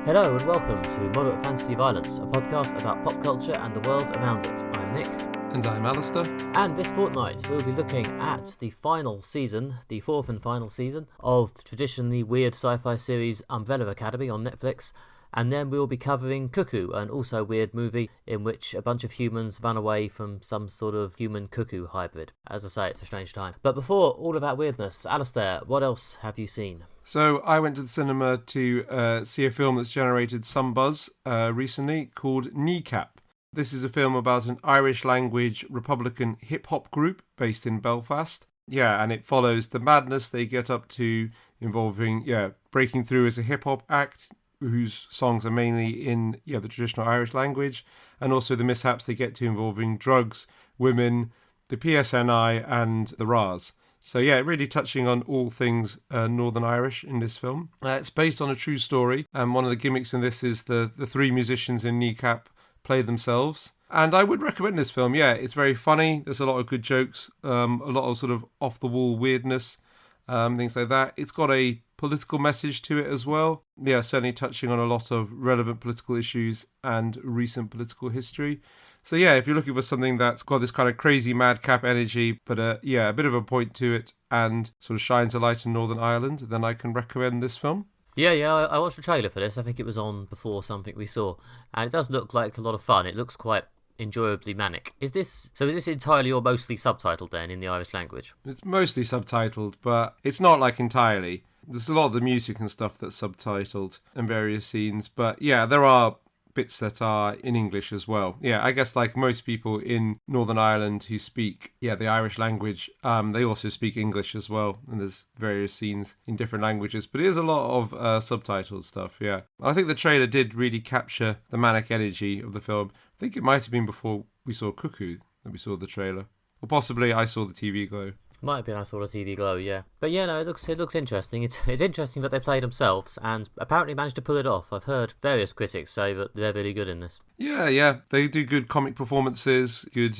Hello and welcome to Moderate Fantasy Violence, a podcast about pop culture and the world around it. I'm Nick. And I'm Alistair. And this fortnight we'll be looking at the final season, the fourth and final season, of the traditionally weird sci-fi series Umbrella Academy on Netflix. And then we'll be covering Cuckoo, an also weird movie in which a bunch of humans run away from some sort of human-cuckoo hybrid. As I say, it's a strange time. But before all of that weirdness, Alistair, what else have you seen? So I went to the cinema to see a film that's generated some buzz recently called Kneecap. This is a film about an Irish language Republican hip-hop group based in Belfast. Yeah, and it follows the madness they get up to involving, breaking through as a hip-hop act whose songs are mainly in the traditional Irish language, and also the mishaps they get to involving drugs, women, the PSNI and the RAs. So yeah, really touching on all things Northern Irish in this film. It's based on a true story, and one of the gimmicks in this is the three musicians in Kneecap play themselves. And I would recommend this film. Yeah, it's very funny. There's a lot of good jokes, a lot of sort of off-the-wall weirdness, things like that. It's got a political message to it as well. Yeah, certainly touching on a lot of relevant political issues and recent political history. So yeah, if you're looking for something that's got this kind of crazy madcap energy, but a bit of a point to it and sort of shines a light on Northern Ireland, then I can recommend this film. Yeah, I watched the trailer for this. I think it was on before something we saw. And it does look like a lot of fun. It looks quite enjoyably manic. Is this entirely or mostly subtitled then in the Irish language? It's mostly subtitled, but it's not like entirely. There's a lot of the music and stuff that's subtitled and various scenes, but yeah, there are bits that are in English as well. Yeah, I guess like most people in Northern Ireland who speak the Irish language, they also speak English as well, and there's various scenes in different languages, but it is a lot of subtitled stuff. Yeah, I think the trailer did really capture the manic energy of the film. I think it might have been before we saw Cuckoo that we saw the trailer, or possibly I saw the TV Glow. Might have been I saw the TV Glow, yeah. But yeah, no, it looks interesting. It's interesting that they played themselves and apparently managed to pull it off. I've heard various critics say that they're really good in this. Yeah, they do good comic performances, good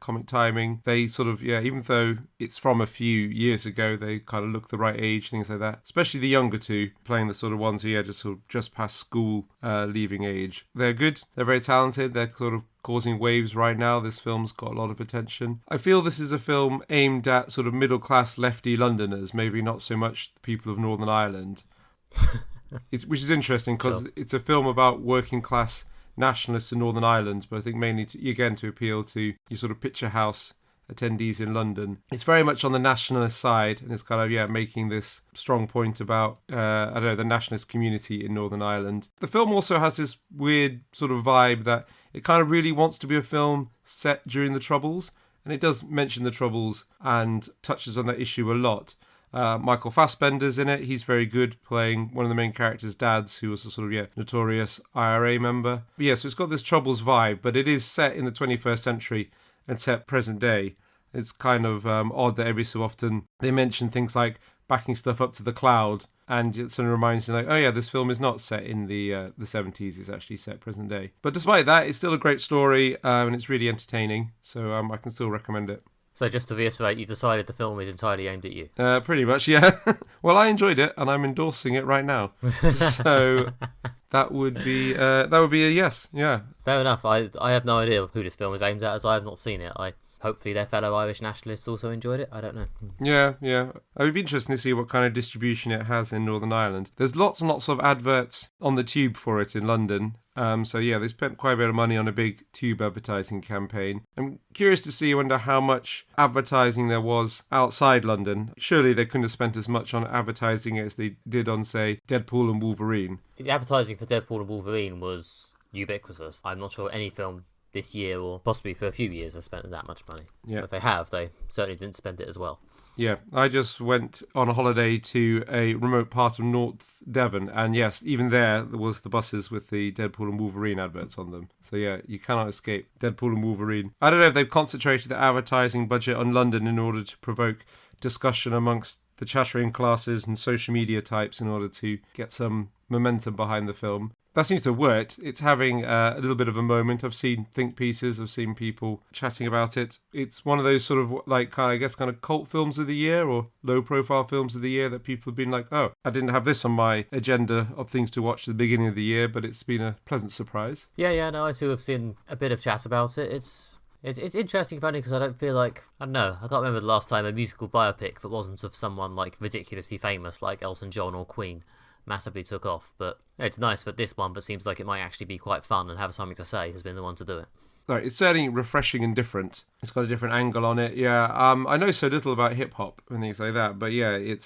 comic timing. They sort of, even though it's from a few years ago, they kind of look the right age, things like that. Especially the younger two, playing the sort of ones who, just past school leaving age. They're good, they're very talented, they're sort of causing waves right now. This film's got a lot of attention. I feel this is a film aimed at sort of middle-class lefty Londoners, maybe not so much the people of Northern Ireland. Which is interesting because It's a film about working-class nationalists in Northern Ireland, but I think mainly to appeal to your sort of picture house attendees in London. It's very much on the nationalist side, and it's kind of making this strong point about the nationalist community in Northern Ireland. The film also has this weird sort of vibe that it kind of really wants to be a film set during the Troubles, and it does mention the Troubles and touches on that issue a lot. Michael Fassbender's in it. He's very good playing one of the main characters' dads, who was a sort of notorious IRA member. But so it's got this Troubles vibe, but it is set in the 21st century and set present day. It's kind of odd that every so often they mention things like backing stuff up to the cloud, and it sort of reminds you this film is not set in the 70s, it's actually set present day. But despite that, it's still a great story, and it's really entertaining, so I can still recommend it. So just to reiterate, you decided the film is entirely aimed at you? Pretty much, yeah. Well, I enjoyed it, and I'm endorsing it right now. So that would be a yes, yeah. Fair enough. I have no idea who this film is aimed at, as I have not seen it. Hopefully their fellow Irish nationalists also enjoyed it. I don't know. Yeah. It would be interesting to see what kind of distribution it has in Northern Ireland. There's lots and lots of adverts on the tube for it in London. They spent quite a bit of money on a big tube advertising campaign. I'm curious to wonder how much advertising there was outside London. Surely they couldn't have spent as much on advertising as they did on, say, Deadpool and Wolverine. The advertising for Deadpool and Wolverine was ubiquitous. I'm not sure any film this year or possibly for a few years has spent that much money. Yeah. But if they have, they certainly didn't spend it as well. Yeah, I just went on a holiday to a remote part of North Devon, and yes, even there was the buses with the Deadpool and Wolverine adverts on them. So yeah, you cannot escape Deadpool and Wolverine. I don't know if they've concentrated the advertising budget on London in order to provoke discussion amongst the chattering classes and social media types in order to get some momentum behind the film. that seems to have worked. It's having a little bit of a moment. I've seen think pieces, I've seen people chatting about it. It's one of those sort of like, I guess, kind of cult films of the year or low profile films of the year that people have been like, oh, I didn't have this on my agenda of things to watch at the beginning of the year, but it's been a pleasant surprise. Yeah, no, I too have seen a bit of chat about it. It's interesting, funny, because I don't feel like, I don't know, I can't remember the last time a musical biopic that wasn't of someone like ridiculously famous like Elton John or Queen massively took off. But it's nice that this one that seems like it might actually be quite fun and have something to say has been the one to do it. Sorry, it's certainly refreshing and different. It's got a different angle on it. Yeah, I know so little about hip hop and things like that, but yeah, it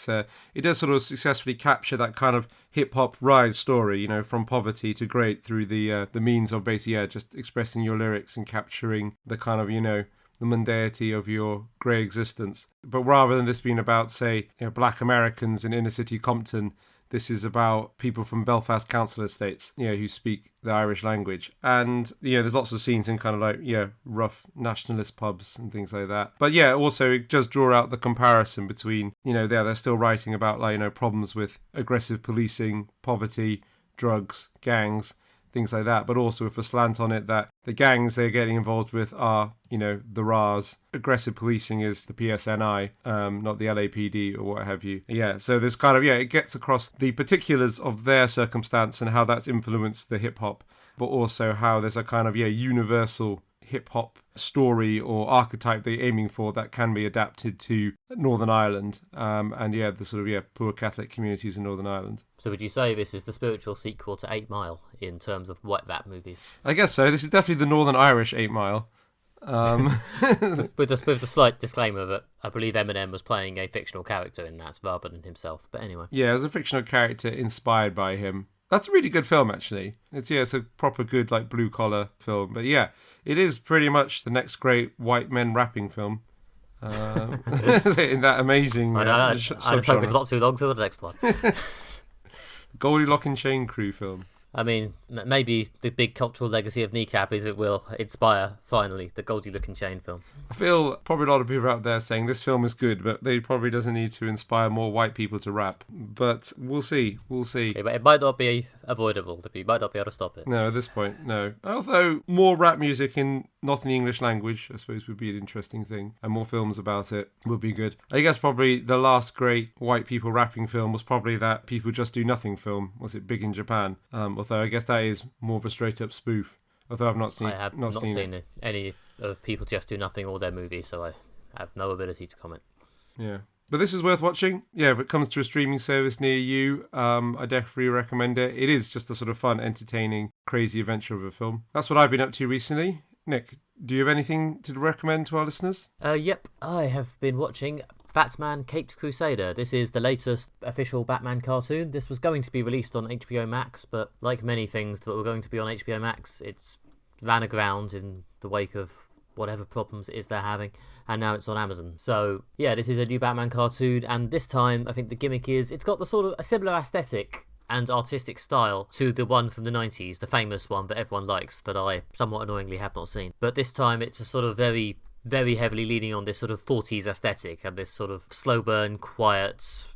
does sort of successfully capture that kind of hip hop rise story, you know, from poverty to great through the means of basically just expressing your lyrics and capturing the kind of, you know, the mundanity of your grey existence. But rather than this being about, say, you know, black Americans in inner city Compton, this is about people from Belfast council estates, you know, who speak the Irish language. And, you know, there's lots of scenes in kind of like, yeah, rough nationalist pubs and things like that. But yeah, also it does draw out the comparison between, you know, they're still writing about, like, you know, problems with aggressive policing, poverty, drugs, gangs, things like that, but also with a slant on it that the gangs they're getting involved with are, you know, the RAs. Aggressive policing is the PSNI, not the LAPD or what have you. Yeah, so there's kind of, yeah, it gets across the particulars of their circumstance and how that's influenced the hip-hop, but also how there's a kind of, yeah, universal hip-hop story or archetype they're aiming for that can be adapted to Northern Ireland and yeah, the sort of, yeah, poor Catholic communities in Northern Ireland. So would you say this is the spiritual sequel to 8 Mile in terms of white rap movies? I guess so. This is definitely the Northern Irish 8 Mile. With the slight disclaimer that I believe Eminem was playing a fictional character in that rather than himself, but anyway. Yeah, it was a fictional character inspired by him. That's a really good film, actually. It's a proper good, like, blue-collar film. But yeah, it is pretty much the next great white men rapping film. In that amazing... I just hope it's not too long till the next one. Goldilocks and Chain Crew film. I mean, maybe the big cultural legacy of Kneecap is it will inspire, finally, the Goldilocks and Chain film. I feel probably a lot of people out there saying this film is good, but they probably doesn't need to inspire more white people to rap. But we'll see. It might not be avoidable. You might not be able to stop it. No, at this point, no. Although, more rap music not in the English language, I suppose, would be an interesting thing. And more films about it would be good. I guess probably the last great white people rapping film was probably that People Just Do Nothing film. Was it Big in Japan? Although I guess that is more of a straight-up spoof. Although I've not seen it. I have not seen any of People Just Do Nothing or their movies, so I have no ability to comment. Yeah. But this is worth watching. Yeah, if it comes to a streaming service near you, I definitely recommend it. It is just a sort of fun, entertaining, crazy adventure of a film. That's what I've been up to recently. Nick, do you have anything to recommend to our listeners? Yep, I have been watching Batman Caped Crusader. This is the latest official Batman cartoon. This was going to be released on HBO Max, but like many things that were going to be on HBO Max, it's ran aground in the wake of whatever problems it is they're having, and now it's on Amazon. So yeah, this is a new Batman cartoon, and this time I think the gimmick is it's got the sort of a similar aesthetic and artistic style to the one from the 90s, the famous one that everyone likes, that I somewhat annoyingly have not seen. But this time it's a sort of very heavily leaning on this sort of 40s aesthetic and this sort of slow burn, quiet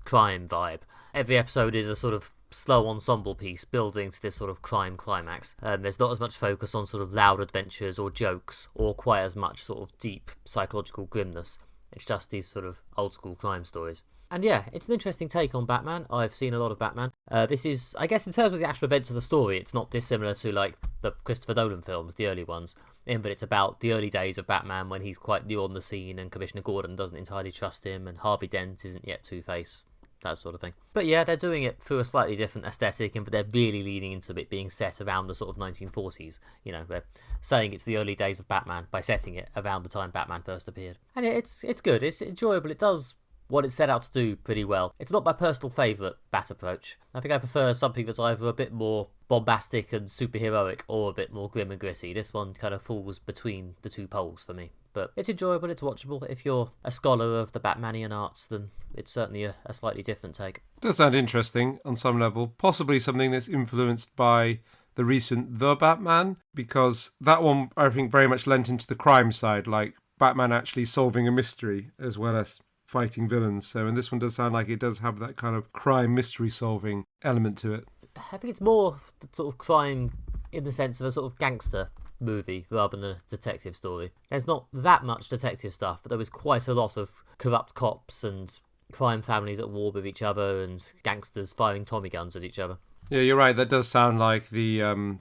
crime vibe. Every episode is a sort of slow ensemble piece building to this sort of crime climax. There's not as much focus on sort of loud adventures or jokes or quite as much sort of deep psychological grimness. It's just these sort of old school crime stories. And yeah, it's an interesting take on Batman. I've seen a lot of Batman. This is, I guess, in terms of the actual events of the story, it's not dissimilar to like the Christopher Nolan films, the early ones, in that it's about the early days of Batman when he's quite new on the scene and Commissioner Gordon doesn't entirely trust him and Harvey Dent isn't yet Two-Face, that sort of thing. But yeah, they're doing it through a slightly different aesthetic, and they're really leaning into it being set around the sort of 1940s. You know, they're saying it's the early days of Batman by setting it around the time Batman first appeared. And it's good, it's enjoyable, it does what it set out to do pretty well. It's not my personal favourite Bat approach. I think I prefer something that's either a bit more bombastic and superheroic or a bit more grim and gritty. This one kind of falls between the two poles for me. But it's enjoyable, it's watchable. If you're a scholar of the Batmanian arts, then it's certainly a slightly different take. It does sound interesting on some level. Possibly something that's influenced by the recent The Batman, because that one, I think, very much lent into the crime side, like Batman actually solving a mystery as well as fighting villains. So, and this one does sound like it does have that kind of crime mystery solving element to it. I think it's more sort of crime in the sense of a sort of gangster movie rather than a detective story. There's not that much detective stuff, but there was quite a lot of corrupt cops and crime families at war with each other and gangsters firing Tommy guns at each other. Yeah, you're right. That does sound like the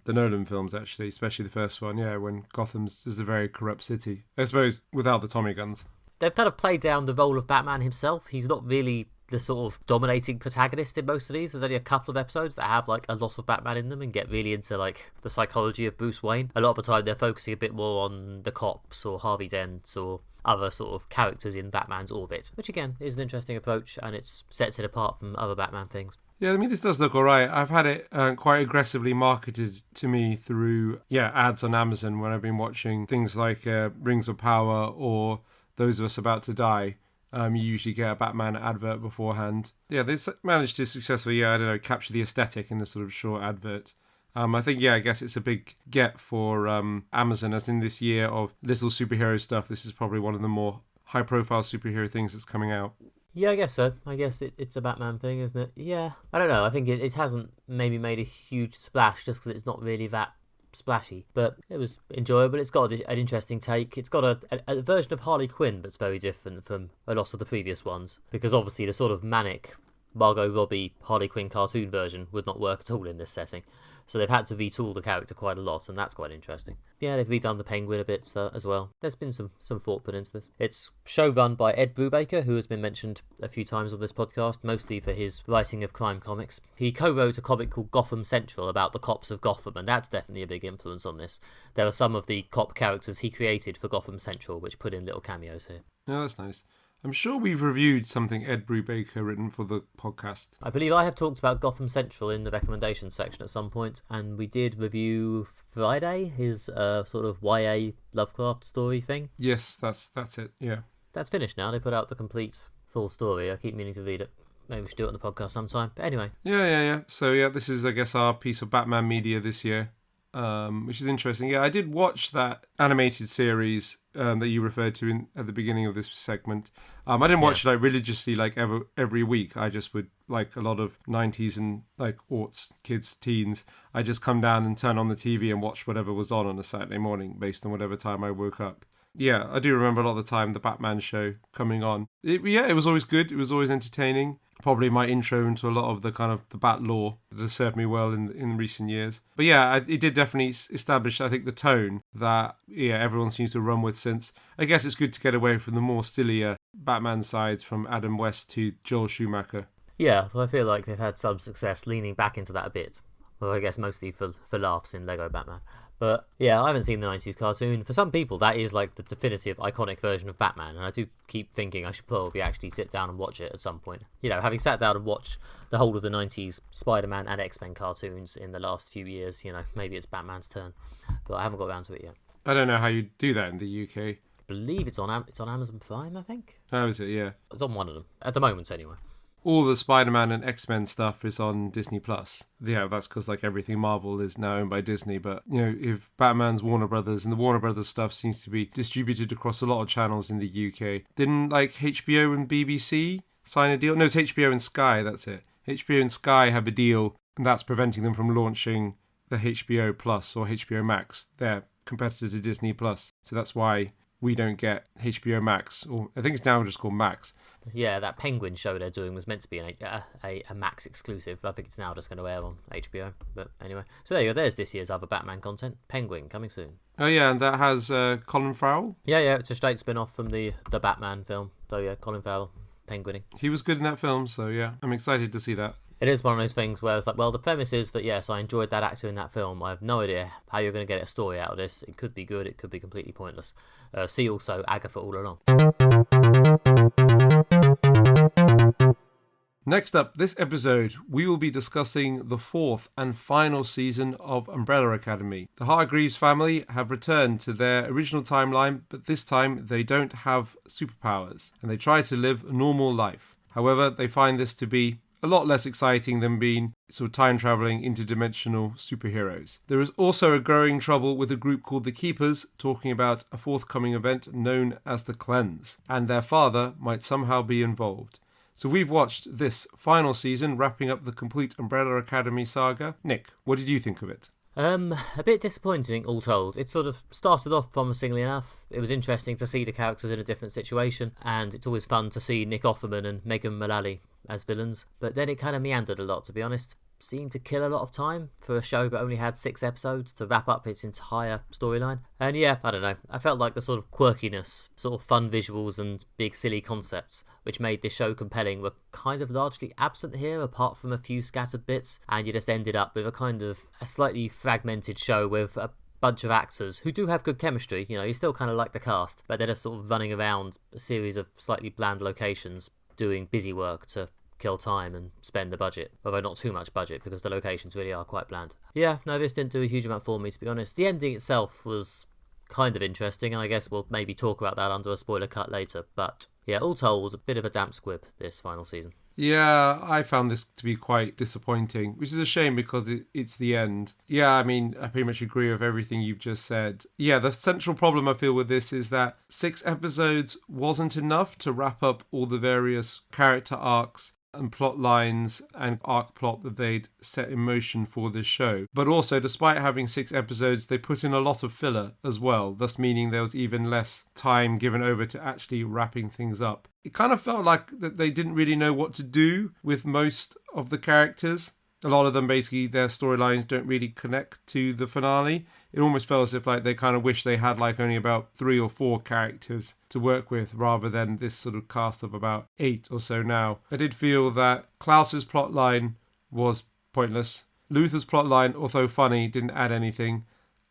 Nolan films, actually, especially the first one. Yeah, when Gotham's is a very corrupt city. I suppose without the Tommy guns. They've kind of played down the role of Batman himself. He's not really the sort of dominating protagonist in most of these. There's only a couple of episodes that have like a lot of Batman in them and get really into like the psychology of Bruce Wayne. A lot of the time they're focusing a bit more on the cops or Harvey Dent or other sort of characters in Batman's orbit, which again is an interesting approach and it sets it apart from other Batman things. Yeah, I mean, this does look all right. I've had it quite aggressively marketed to me through, ads on Amazon when I've been watching things like Rings of Power or Those of Us About to Die. You usually get a Batman advert beforehand. Yeah, they managed to successfully, capture the aesthetic in a sort of short advert. I think, I guess it's a big get for Amazon, as in this year of little superhero stuff. This is probably one of the more high-profile superhero things that's coming out. Yeah, I guess so. I guess it's a Batman thing, isn't it? Yeah. I don't know. I think it hasn't maybe made a huge splash just because it's not really that splashy. But it was enjoyable. It's got an interesting take. It's got a version of Harley Quinn that's very different from a lot of the previous ones. Because obviously the sort of manic Margot Robbie Harley Quinn cartoon version would not work at all in this setting. So they've had to retool the character quite a lot, and that's quite interesting. Yeah, they've redone the Penguin a bit as well. There's been some thought put into this. It's showrun by Ed Brubaker, who has been mentioned a few times on this podcast, mostly for his writing of crime comics. He co-wrote a comic called Gotham Central about the cops of Gotham, and that's definitely a big influence on this. There are some of the cop characters he created for Gotham Central, which put in little cameos here. Yeah, that's nice. I'm sure we've reviewed something Ed Brubaker written for the podcast. I believe I have talked about Gotham Central in the recommendations section at some point, and we did review Friday, his sort of YA Lovecraft story thing. Yes, that's it, yeah. That's finished now. They put out the complete full story. I keep meaning to read it. Maybe we should do it on the podcast sometime. But anyway. Yeah. So, this is, I guess, our piece of Batman media this year. Which is interesting. Yeah, I did watch that animated series that you referred to at the beginning of this segment. I didn't watch it like religiously, like every week. I just would, like a lot of 90s and like aughts, kids, teens, I just come down and turn on the TV and watch whatever was on a Saturday morning based on whatever time I woke up. Yeah, I do remember a lot of the time the Batman show coming on. It was always good. It was always entertaining. Probably my intro into a lot of the kind of the Bat lore that has served me well in recent years. But it did definitely establish, I think, the tone that everyone seems to run with since. I guess it's good to get away from the more sillier Batman sides from Adam West to Joel Schumacher. Yeah, well, I feel like they've had some success leaning back into that a bit. Well, I guess mostly for laughs in Lego Batman. But yeah, I haven't seen the 90s cartoon. For some people, that is like the definitive, iconic version of Batman. And I do keep thinking I should probably actually sit down and watch it at some point. Having sat down and watched the whole of the 90s Spider-Man and X-Men cartoons in the last few years, maybe it's Batman's turn. But I haven't got around to it yet. I don't know how you do that in the UK. I believe it's on Amazon Prime, I think. How is it? Yeah. It's on one of them. At the moment, anyway. All the Spider-Man and X-Men stuff is on Disney+. Yeah, that's because like everything Marvel is now owned by Disney. But, if Batman's Warner Brothers, and the Warner Brothers stuff seems to be distributed across a lot of channels in the UK. Didn't like HBO and BBC sign a deal? No, it's HBO and Sky, that's it. HBO and Sky have a deal, and that's preventing them from launching the HBO Plus or HBO Max, their competitor to Disney+. So that's why we don't get HBO Max, or I think it's now just called Max. Yeah, that Penguin show they're doing was meant to be a Max exclusive, but I think it's now just going to air on HBO. But anyway, so there you go. There's this year's other Batman content. Penguin, coming soon. Oh yeah, and that has Colin Farrell? Yeah, it's a straight spin-off from the Batman film. So yeah, Colin Farrell, Penguining. He was good in that film, so yeah, I'm excited to see that. It is one of those things where it's like, well, the premise is that, yes, I enjoyed that actor in that film. I have no idea how you're going to get a story out of this. It could be good. It could be completely pointless. See also Agatha All Along. Next up, this episode, we will be discussing the fourth and final season of Umbrella Academy. The Hargreaves family have returned to their original timeline, but this time they don't have superpowers, and they try to live a normal life. However, they find this to be a lot less exciting than being sort of time-travelling interdimensional superheroes. There is also a growing trouble with a group called the Keepers, talking about a forthcoming event known as the Cleanse, and their father might somehow be involved. So we've watched this final season, wrapping up the complete Umbrella Academy saga. Nick, what did you think of it? A bit disappointing, all told. It sort of started off promisingly enough. It was interesting to see the characters in a different situation, and it's always fun to see Nick Offerman and Megan Mullally as villains. But then it kind of meandered a lot, to be honest. Seemed to kill a lot of time for a show that only had 6 episodes to wrap up its entire storyline. And yeah, I don't know. I felt like the sort of quirkiness, sort of fun visuals and big silly concepts which made this show compelling were kind of largely absent here, apart from a few scattered bits, and you just ended up with a slightly fragmented show with a bunch of actors who do have good chemistry. You know, you still kind of like the cast, but they're just sort of running around a series of slightly bland locations doing busy work to kill time and spend the budget, although not too much budget because the locations really are quite bland. Yeah, no, this didn't do a huge amount for me, to be honest. The ending itself was kind of interesting, and I guess we'll maybe talk about that under a spoiler cut later, but yeah, all told, a bit of a damp squib this final season. Yeah, I found this to be quite disappointing, which is a shame because it's the end. Yeah, I mean, I pretty much agree with everything you've just said. Yeah, the central problem I feel with this is that 6 episodes wasn't enough to wrap up all the various character arcs and plot lines and arc plot that they'd set in motion for this show. But also, despite having 6 episodes, they put in a lot of filler as well, thus meaning there was even less time given over to actually wrapping things up. It kind of felt like that they didn't really know what to do with most of the characters. A lot of them, basically, their storylines don't really connect to the finale. It almost felt as if like they kind of wish they had like only about 3 or 4 characters to work with rather than this sort of cast of about 8 or so now. I did feel that Klaus's plotline was pointless. Luther's plotline, although funny, didn't add anything.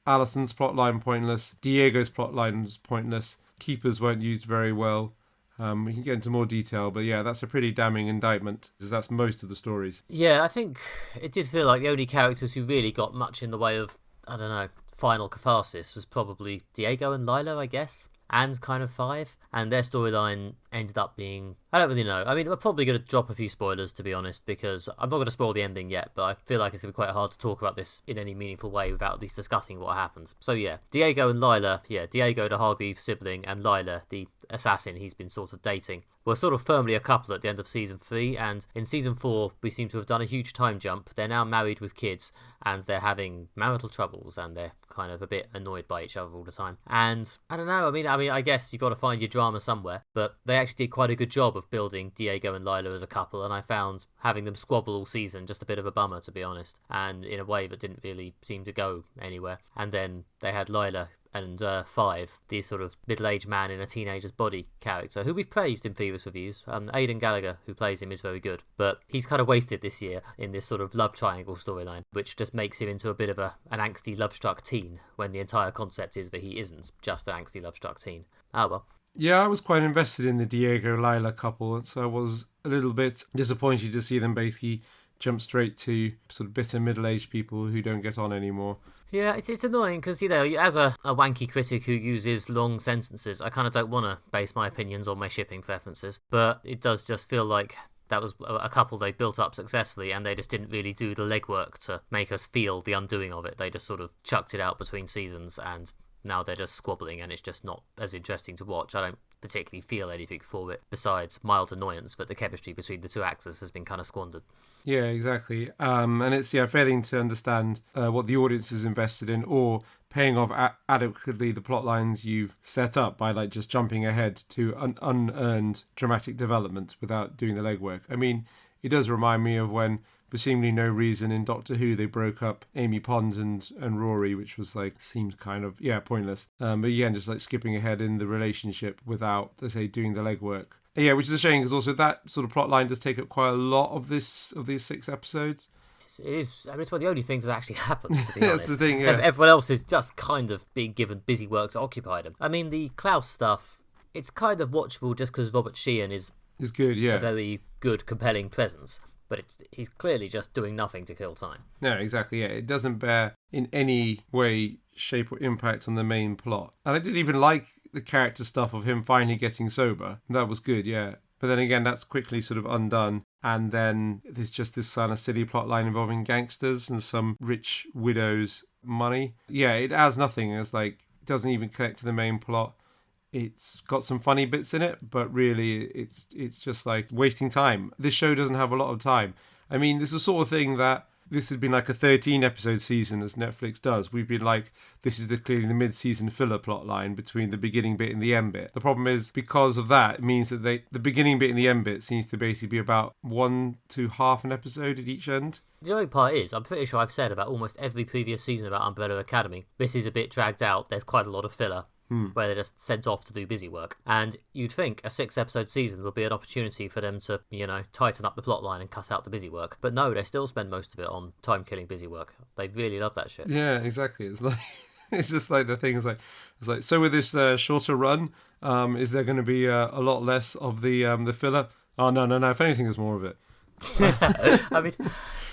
Alison's plotline pointless. Diego's plotline was pointless. Keepers weren't used very well. We can get into more detail, but yeah, that's a pretty damning indictment, because that's most of the stories. Yeah, I think it did feel like the only characters who really got much in the way of, I don't know, final catharsis was probably Diego and Lila, I guess, and kind of 5, and their storyline ended up being, I don't really know. I mean, we're probably going to drop a few spoilers, to be honest, because I'm not going to spoil the ending yet, but I feel like it's going to be quite hard to talk about this in any meaningful way without at least discussing what happens. So yeah, Diego and Lila, Diego, the Hargreaves sibling, and Lila, the assassin he's been sort of dating, were sort of firmly a couple at the end of season 3, and in season 4 we seem to have done a huge time jump. They're now married with kids, and they're having marital troubles, and they're kind of a bit annoyed by each other all the time. And I don't know, I mean, I guess you've got to find your drama somewhere, but they actually did quite a good job of building Diego and Lila as a couple, and I found having them squabble all season just a bit of a bummer, to be honest, and in a way that didn't really seem to go anywhere. And then they had Lila and 5, the sort of middle-aged man in a teenager's body character, who we've praised in previous reviews. Aidan Gallagher, who plays him, is very good, but he's kind of wasted this year in this sort of love triangle storyline, which just makes him into a bit of an angsty love-struck teen, when the entire concept is that he isn't just an angsty love-struck teen. Oh well. Yeah, I was quite invested in the Diego-Lila couple, so I was a little bit disappointed to see them basically jump straight to sort of bitter middle-aged people who don't get on anymore. Yeah, it's annoying because, you know, as a wanky critic who uses long sentences, I kind of don't want to base my opinions on my shipping preferences, but it does just feel like that was a couple they built up successfully, and they just didn't really do the legwork to make us feel the undoing of it. They just sort of chucked it out between seasons, and now they're just squabbling, and it's just not as interesting to watch. I don't particularly feel anything for it besides mild annoyance that the chemistry between the two actors has been kind of squandered. Yeah, exactly. And it's failing to understand what the audience is invested in, or paying off adequately the plot lines you've set up by like just jumping ahead to an unearned dramatic development without doing the legwork. I mean, it does remind me of when, for seemingly no reason, in Doctor Who they broke up Amy Pond and Rory, which was like seemed kind of pointless. But again, just like skipping ahead in the relationship without, let's say, doing the legwork. Yeah, which is a shame because also that sort of plot line does take up quite a lot of these 6 episodes. It is. I mean, it's one of the only things that actually happens, to be That's honest. the thing, yeah. Everyone else is just kind of being given busy work to occupy them. I mean, the Klaus stuff, it's kind of watchable just because Robert Sheehan is good, yeah. a very good, compelling presence. But he's clearly just doing nothing to kill time. No, exactly, yeah. It doesn't bear in any way, shape, or impact on the main plot. And I did even like the character stuff of him finally getting sober. That was good, yeah. But then again, that's quickly sort of undone. And then there's just this kind of silly plot line involving gangsters and some rich widow's money. Yeah, it adds nothing. It's like, it doesn't even connect to the main plot. It's got some funny bits in it, but really it's just like wasting time. This show doesn't have a lot of time. I mean, this is the sort of thing that this had been like a 13 episode season as Netflix does. We've been like, this is clearly the mid-season filler plot line between the beginning bit and the end bit. The problem is, because of that, it means that the beginning bit and the end bit seems to basically be about 1 to half an episode at each end. The only part is, I'm pretty sure I've said about almost every previous season about Umbrella Academy, this is a bit dragged out. There's quite a lot of filler. Where they're just sent off to do busy work. And you'd think a 6-episode season will be an opportunity for them to, tighten up the plot line and cut out the busy work. But no, they still spend most of it on time-killing busy work. They really love that shit. Yeah, exactly. It's like it's just like the thing is like, it's like, so with this shorter run, is there going to be a lot less of the filler? Oh, no. If anything, there's more of it. I mean,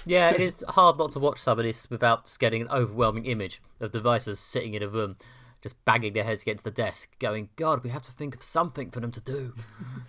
yeah, it is hard not to watch some of this without just getting an overwhelming image of the writers sitting in a room just banging their heads against the desk, going, God, we have to think of something for them to do.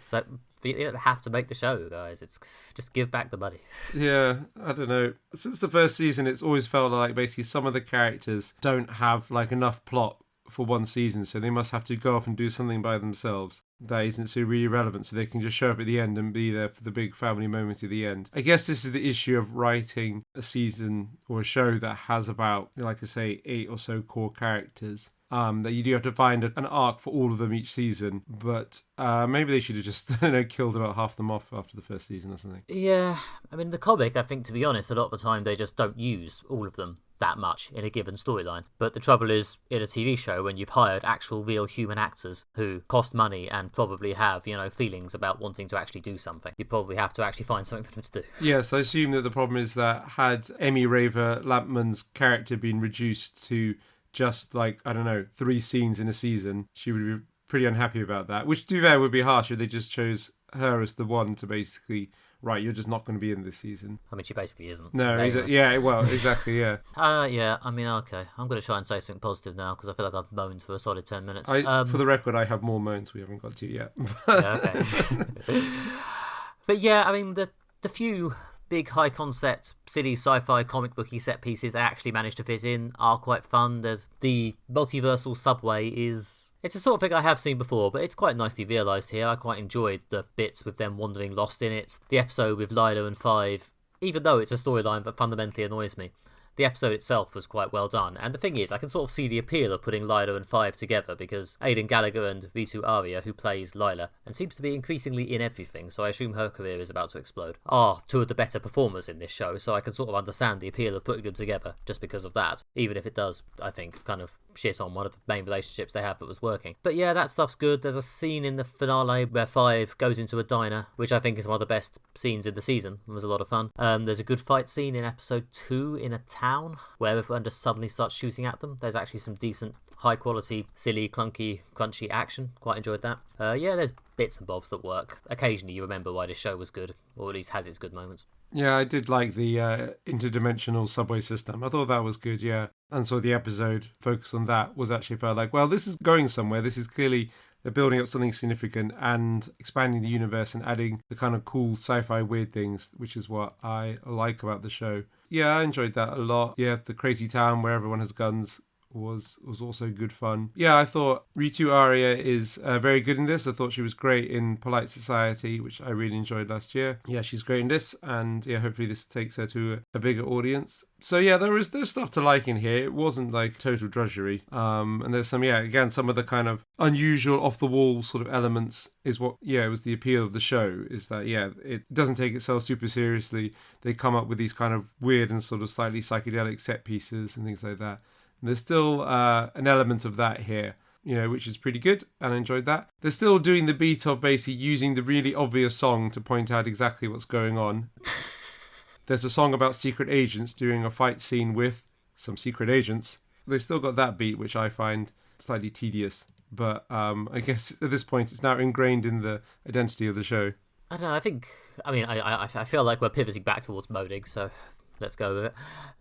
It's like, you don't have to make the show, guys. It's just give back the money. Yeah, I don't know. Since the first season, it's always felt like basically some of the characters don't have like enough plot for one season, so they must have to go off and do something by themselves that isn't so really relevant, so they can just show up at the end and be there for the big family moments at the end. I guess this is the issue of writing a season or a show that has about, like I say, 8 or so core characters. That you do have to find an arc for all of them each season, but maybe they should have just killed about half them off after the first season or something. Yeah, I mean, the comic, I think, to be honest, a lot of the time they just don't use all of them that much in a given storyline. But the trouble is, in a TV show, when you've hired actual real human actors who cost money and probably have, feelings about wanting to actually do something, you probably have to actually find something for them to do. Yes, I assume that the problem is that had Emmy Raver Lampman's character been reduced to just like, I don't know, 3 scenes in a season, she would be pretty unhappy about that, which to be fair would be harsh if they just chose her as the one to basically, right, you're just not going to be in this season. I mean, she basically isn't. No, yeah, well, exactly, yeah. Yeah, I mean, okay. I'm going to try and say something positive now because I feel like I've moaned for a solid 10 minutes. For the record, I have more moans we haven't got to yet. Yeah, okay. But yeah, I mean, the few big high concept silly sci-fi comic booky set pieces they actually managed to fit in are quite fun. There's the multiversal subway it's a sort of thing I have seen before, but it's quite nicely realised here. I quite enjoyed the bits with them wandering lost in it. The episode with Lila and Five, even though it's a storyline that fundamentally annoys me, the episode itself was quite well done. And the thing is, I can sort of see the appeal of putting Lila and Five together because Aidan Gallagher and Ritu Arya, who plays Lila, and seems to be increasingly in everything, so I assume her career is about to explode, are 2 of the better performers in this show, so I can sort of understand the appeal of putting them together just because of that, even if it does, I think, kind of shit on one of the main relationships they have that was working. But yeah, that stuff's good. There's a scene in the finale where Five goes into a diner, which I think is one of the best scenes in the season. It was a lot of fun. There's a good fight scene in episode 2 in a town where everyone just suddenly starts shooting at them. There's actually some decent, high quality, silly, clunky, crunchy action. Quite enjoyed that. Yeah, there's bits and bobs that work. Occasionally you remember why this show was good, or at least has its good moments. Yeah, I did like the interdimensional subway system. I thought that was good, yeah. And so the episode focus on that was actually felt like, well, this is going somewhere. This is clearly, they're building up something significant and expanding the universe and adding the kind of cool sci-fi weird things, which is what I like about the show. Yeah, I enjoyed that a lot. Yeah, the crazy town where everyone has guns was also good fun. Yeah, I thought Ritu Arya is very good in this. I thought she was great in Polite Society, which I really enjoyed last year. Yeah, she's great in this, and yeah, hopefully this takes her to a bigger audience. So yeah, there's stuff to like in here. It wasn't like total drudgery. And there's some, yeah, again, some of the kind of unusual off the wall sort of elements is what, yeah, it was the appeal of the show, is that, yeah, it doesn't take itself super seriously. They come up with these kind of weird and sort of slightly psychedelic set pieces and things like that. There's still an element of that here, which is pretty good, and I enjoyed that. They're still doing the beat of basically using the really obvious song to point out exactly what's going on. There's a song about secret agents doing a fight scene with some secret agents. They've still got that beat, which I find slightly tedious. But I guess at this point it's now ingrained in the identity of the show. I don't know, I feel like we're pivoting back towards moaning, so let's go with it.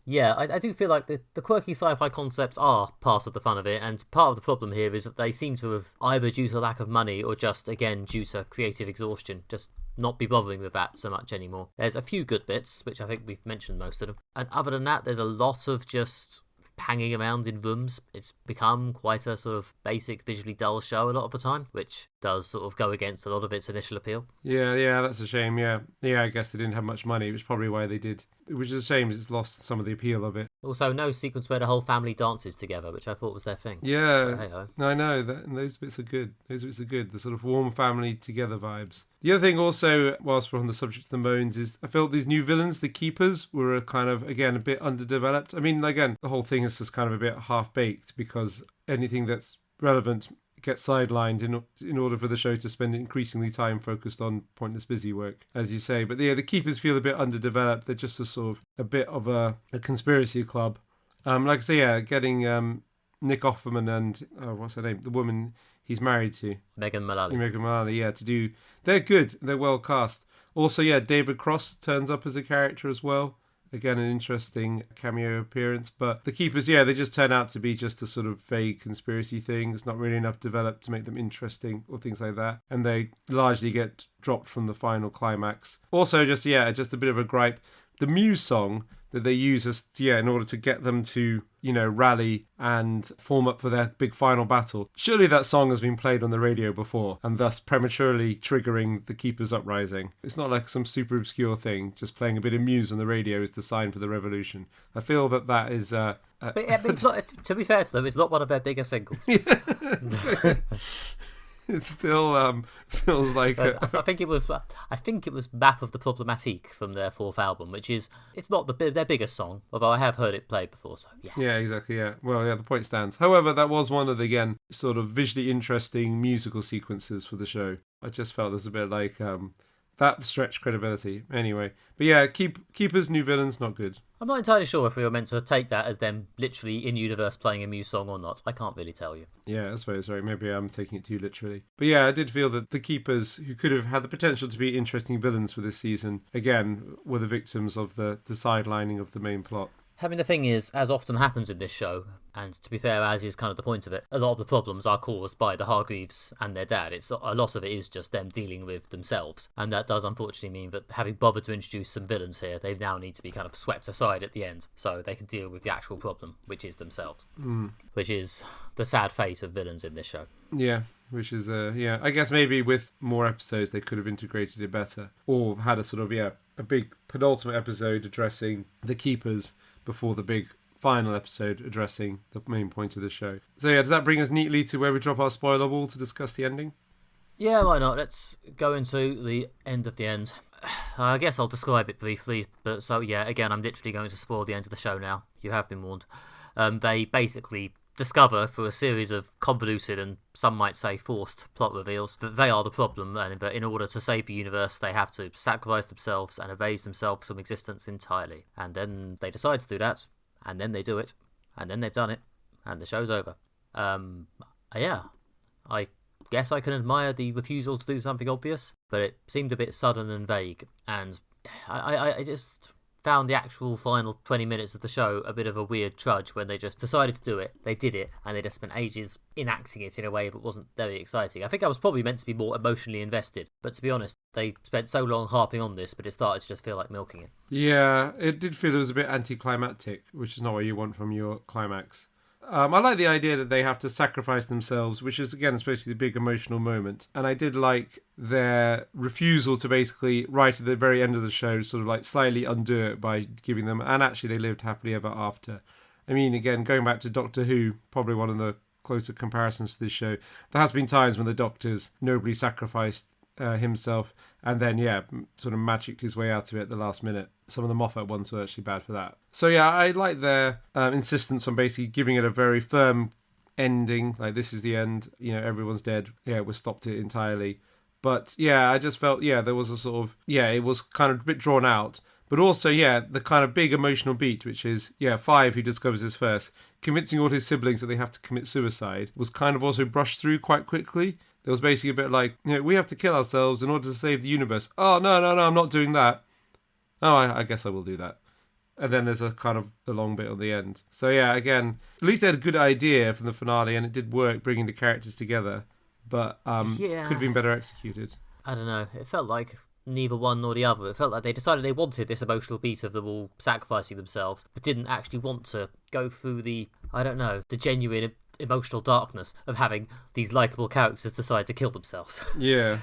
Yeah, I do feel like the quirky sci-fi concepts are part of the fun of it, and part of the problem here is that they seem to have, either due to lack of money or just, again, due to creative exhaustion, just not be bothering with that so much anymore. There's a few good bits, which I think we've mentioned most of them, and other than that, there's a lot of just hanging around in rooms. It's become quite a sort of basic, visually dull show a lot of the time, which does sort of go against a lot of its initial appeal. Yeah, that's a shame. Yeah, I guess they didn't have much money, which is probably why they did. Which is a shame, it's lost some of the appeal of it. Also, no sequence where the whole family dances together, which I thought was their thing. Yeah, But hey-ho. I know that, and those bits are good. The sort of warm family together vibes. The other thing also, whilst we're on the subject of the moans, is I felt these new villains, the Keepers, were a kind of, again, a bit underdeveloped. I mean, again, the whole thing is just kind of a bit half-baked because anything that's relevant gets sidelined in order for the show to spend increasingly time focused on pointless busy work, as you say. But yeah, the Keepers feel a bit underdeveloped. They're just a sort of a bit of a conspiracy club. Like I say, yeah, getting Nick Offerman and what's her name, the woman he's married to, Megan Mullally. yeah, to do. They're good. They're well cast. Also, yeah, David Cross turns up as a character as well. Again, an interesting cameo appearance. But the Keepers, yeah, they just turn out to be just a sort of vague conspiracy thing. It's not really enough developed to make them interesting or things like that. And they largely get dropped from the final climax. Also, just a bit of a gripe. The Muse song that they use in order to get them to, rally and form up for their big final battle. Surely that song has been played on the radio before and thus prematurely triggering the Keepers' uprising. It's not like some super obscure thing. Just playing a bit of Muse on the radio is the sign for the revolution. I feel that is... But it's not, to be fair to them, it's not one of their bigger singles. It still feels like I think it was Map of the Problematique from their fourth album, which is it's not their biggest song, although I have heard it played before. So yeah, exactly. Yeah, well, yeah, the point stands. However, that was one of the again sort of visually interesting musical sequences for the show. I just felt there's a bit like that stretched credibility. Anyway, but yeah, Keepers, new villains, not good. I'm not entirely sure if we were meant to take that as them literally in universe playing a Muse song or not. I can't really tell you. Yeah, I suppose, right. Maybe I'm taking it too literally. But yeah, I did feel that the Keepers, who could have had the potential to be interesting villains for this season, again, were the victims of the sidelining of the main plot. I mean, the thing is, as often happens in this show, and to be fair, as is kind of the point of it, a lot of the problems are caused by the Hargreaves and their dad. A lot of it is just them dealing with themselves. And that does unfortunately mean that having bothered to introduce some villains here, they now need to be kind of swept aside at the end so they can deal with the actual problem, which is themselves. Which is the sad fate of villains in this show. Yeah. Which is, I guess maybe with more episodes they could have integrated it better. Or had a sort of, a big penultimate episode addressing the Keepers before the big final episode addressing the main point of the show. So yeah, does that bring us neatly to where we drop our spoiler wall to discuss the ending? Yeah, why not? Let's go into the end of the end. I guess I'll describe it briefly, but so yeah, again, I'm literally going to spoil the end of the show now. You have been warned. They basically discover through a series of convoluted and some might say forced plot reveals that they are the problem, and that in order to save the universe they have to sacrifice themselves and erase themselves from existence entirely. And then they decide to do that, and then they do it, and then they've done it, and the show's over. Yeah, I guess I can admire the refusal to do something obvious, but it seemed a bit sudden and vague, and I just found the actual final 20 minutes of the show a bit of a weird trudge when they just decided to do it, they did it, and they just spent ages enacting it in a way that wasn't very exciting. I think I was probably meant to be more emotionally invested, but to be honest, they spent so long harping on this, but it started to just feel like milking it. Yeah, it did feel it was a bit anticlimactic, which is not what you want from your climax. I like the idea that they have to sacrifice themselves, which is, again, supposed to be the big emotional moment. And I did like their refusal to basically, right at the very end of the show, sort of like slightly undo it by giving them, and actually they lived happily ever after. I mean, again, going back to Doctor Who, probably one of the closer comparisons to this show, there has been times when the Doctor's nobly sacrificed himself and then sort of magicked his way out of it at the last minute. Some of the Moffat ones were actually bad for that. So yeah, I like their insistence on basically giving it a very firm ending, like this is the end, everyone's dead, we stopped it entirely. But yeah, I just felt there was a sort of it was kind of a bit drawn out, but also the kind of big emotional beat, which is Five, who discovers this first, convincing all his siblings that they have to commit suicide, was kind of also brushed through quite quickly. There was basically a bit like, we have to kill ourselves in order to save the universe. Oh, no, I'm not doing that. Oh, I guess I will do that. And then there's a kind of the long bit on the end. So yeah, again, at least they had a good idea from the finale, and it did work bringing the characters together. But could have been better executed. I don't know. It felt like neither one nor the other. It felt like they decided they wanted this emotional beat of them all sacrificing themselves, but didn't actually want to go through the, I don't know, the genuine emotional darkness of having these likeable characters decide to kill themselves. Yeah.